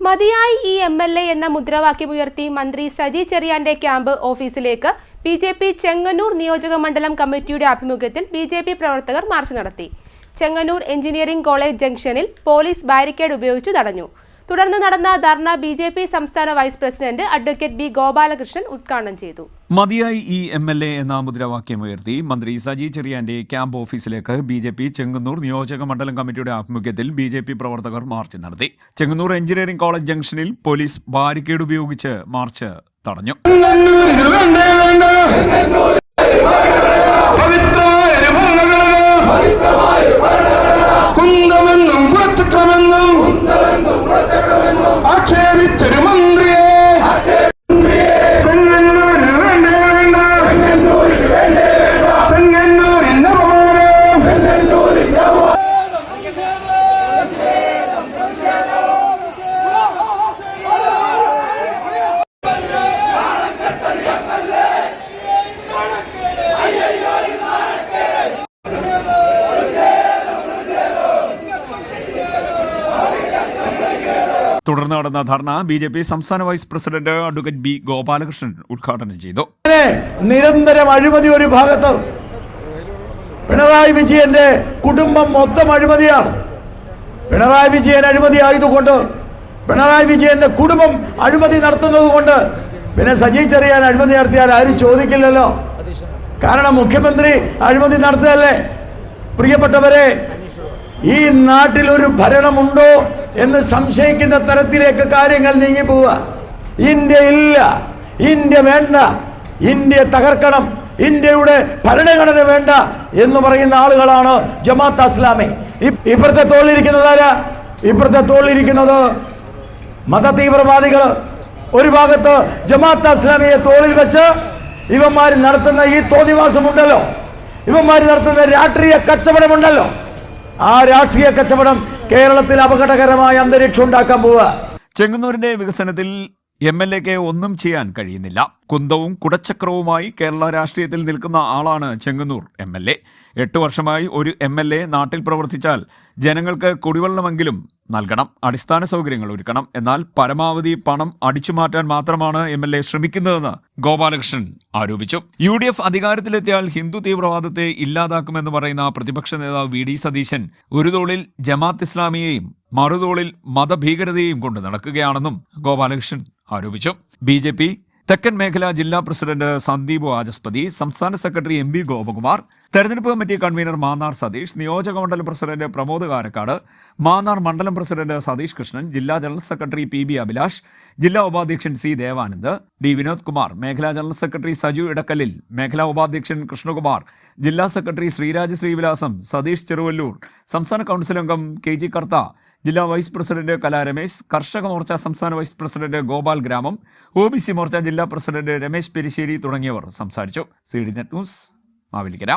മതിയായി ഈ എം.എൽ.എ എന്ന മുദ്രാവാക്യമുയർത്തി മന്ത്രി സജി ചെറിയാന്റെ ക്യാമ്പ് ഓഫീസിലേക്ക് ബി.ജെ.പി. ചെങ്ങന്നൂർ നിയോജക മണ്ഡലം കമ്മിറ്റിയുടെ ആഭിമുഖ്യത്തിൽ ബി.ജെ.പി. പ്രവർത്തകർ മാർച്ച് നടത്തി. ചെങ്ങന്നൂർ എഞ്ചിനീയറിംഗ് കോളേജ് ജംഗ്ഷനിൽ പോലീസ് ബാരിക്കേഡ് ഉപയോഗിച്ച് തടഞ്ഞു. തുടർന്ന് നടന്ന ധർണ ബി.ജെ.പി. സംസ്ഥാന vice president advocate B. Gopalakrishnan ഉദ്ഘാടനം ചെയ്തു. മതിയായി ഈ എം.എൽ.എ എന്ന മുദ്രാവാക്യമുയർത്തി മന്ത്രി സജി ചെറിയാന്റെ ക്യാമ്പ് ഓഫീസിലേക്ക് ബി.ജെ.പി. ചെങ്ങന്നൂർ നിയോജക മണ്ഡലം കമ്മിറ്റിയുടെ ആഭിമുഖ്യത്തിൽ ബി.ജെ.പി. പ്രവർത്തകർ മാർച്ച് നടത്തി. ചെങ്ങന്നൂർ എഞ്ചിനീയറിംഗ് കോളേജ് ജംഗ്ഷനിൽ പോലീസ് ബാരിക്കേഡ് ഉപയോഗിച്ച് മാർച്ച് തടഞ്ഞു. തുടർന്ന് നടന്ന ധർണ ബി.ജെ.പി. സംസ്ഥാന vice president advocate B. Gopalakrishnan ഉദ്ഘാടനം ചെയ്തു. നിരന്തരം അഴിമതി ഒരു ഭാഗത്ത്, പിണറായി വിജയന്റെ കുടുംബം മൊത്തം അഴിമതിയാണ്. പിണറായി വിജയൻ അഴിമതി ആയതുകൊണ്ട്, പിണറായി വിജയന്റെ കുടുംബം അഴിമതി നടത്തുന്നത് കൊണ്ട് പിന്നെ സജി ചെറിയാൻ അഴിമതി നടത്തിയാൽ ആരും ചോദിക്കില്ലല്ലോ. കാരണം മുഖ്യമന്ത്രി അഴിമതി നടത്തുകയല്ലേ. പ്രിയപ്പെട്ടവരെ, ഈ നാട്ടിൽ ഒരു ഭരണമുണ്ടോ എന്ന് സംശയിക്കുന്ന തരത്തിലേക്ക് കാര്യങ്ങൾ നീങ്ങി പോവുക. ഇന്ത്യ ഇല്ല, ഇന്ത്യ വേണ്ട, ഇന്ത്യ തകർക്കണം, ഇന്ത്യയുടെ ഭരണഘടന വേണ്ട എന്ന് പറയുന്ന ആളുകളാണ് ജമാഅത്ത് ഇസ്ലാമി. ഇപ്പുറത്തെ തോളിലിരിക്കുന്നതാരാ? ഇപ്പുറത്തെ തോളിലിരിക്കുന്നത് മതതീവ്രവാദികൾ. ഒരു ഭാഗത്ത് ജമാഅത്ത് ഇസ്ലാമിയെ തോളിൽ വെച്ച് ഇവന്മാർ നടത്തുന്ന ഈ തോന്നിവാസമുണ്ടല്ലോ, ഇവന്മാർ നടത്തുന്ന രാഷ്ട്രീയ കച്ചവടമുണ്ടല്ലോ, ആ രാഷ്ട്രീയ കച്ചവടം കേരളത്തിൽ അപകടകരമായ അന്തരീക്ഷം ഉണ്ടാക്കാൻ പോവുക. ചെങ്ങന്നൂരിന്റെ വികസനത്തിൽ എം.എൽ.എക്ക് ഒന്നും ചെയ്യാൻ കഴിയുന്നില്ല. കുന്തവും കുടച്ചക്രവുമായി കേരള രാഷ്ട്രീയത്തിൽ നിൽക്കുന്ന ആളാണ് ചെങ്ങന്നൂർ എം.എൽ.എ. 8 വർഷമായി ഒരു എം.എൽ.എ നാട്ടിൽ പ്രവർത്തിച്ചാൽ ജനങ്ങൾക്ക് കുടിവെള്ളമെങ്കിലും നൽകണം, അടിസ്ഥാന സൗകര്യങ്ങൾ ഒരുക്കണം. എന്നാൽ പരമാവധി പണം അടിച്ചുമാറ്റാൻ മാത്രമാണ് എം.എൽ.എ ശ്രമിക്കുന്നതെന്ന് ഗോപാലകൃഷ്ണൻ ആരോപിച്ചു. UDF അധികാരത്തിലെത്തിയാൽ ഹിന്ദു തീവ്രവാദത്തെ ഇല്ലാതാക്കുമെന്ന് പറയുന്ന പ്രതിപക്ഷ നേതാവ് വി.ഡി. സതീശൻ ഒരു തോളിൽ ജമാഅത്ത് ഇസ്ലാമിയെയും മറുതോളിൽ മതഭീകരതയെയും കൊണ്ട് നടക്കുകയാണെന്നും ഗോപാലകൃഷ്ണൻ ആരോപിച്ചു. ബി.ജെ.പി. തെക്കൻ മേഖലാ ജില്ലാ പ്രസിഡന്റ് സന്ദീപ് വാചസ്പതി, സംസ്ഥാന സെക്രട്ടറി എം. വി. ഗോപകുമാർ, തെരഞ്ഞെടുപ്പ് കമ്മിറ്റി കൺവീനർ മാന്നാർ സതീഷ്, നിയോജക മണ്ഡലം പ്രസിഡന്റ് പ്രമോദ് കാരക്കാട്, മാന്നാർ മണ്ഡലം പ്രസിഡന്റ് സതീഷ് കൃഷ്ണൻ, ജില്ലാ ജനറൽ സെക്രട്ടറി പി.ബി. അഭിലാഷ്, ജില്ലാ ഉപാധ്യക്ഷൻ സി. ദേവാനന്ദ്, ഡി. വിനോദ് കുമാർ, മേഖലാ ജനറൽ സെക്രട്ടറി സജു ഇടക്കല്ലിൽ, മേഖലാ ഉപാധ്യക്ഷൻ കൃഷ്ണകുമാർ, ജില്ലാ സെക്രട്ടറി ശ്രീരാജ് ശ്രീവിലാസം, സതീഷ് ചെറുവല്ലൂർ, സംസ്ഥാന കൗൺസിൽ അംഗം കെ.ജി. കർത്ത, ജില്ലാ വൈസ് പ്രസിഡന്റ് കലാ രമേശ്, കർഷക മോർച്ച സംസ്ഥാന വൈസ് പ്രസിഡന്റ് ഗോപാൽ ഗ്രാമം, OBC മോർച്ച ജില്ലാ പ്രസിഡന്റ് രമേശ് പെരിശ്ശേരി തുടങ്ങിയവർ സംസാരിച്ചു. CDNet news, Mavelikkara.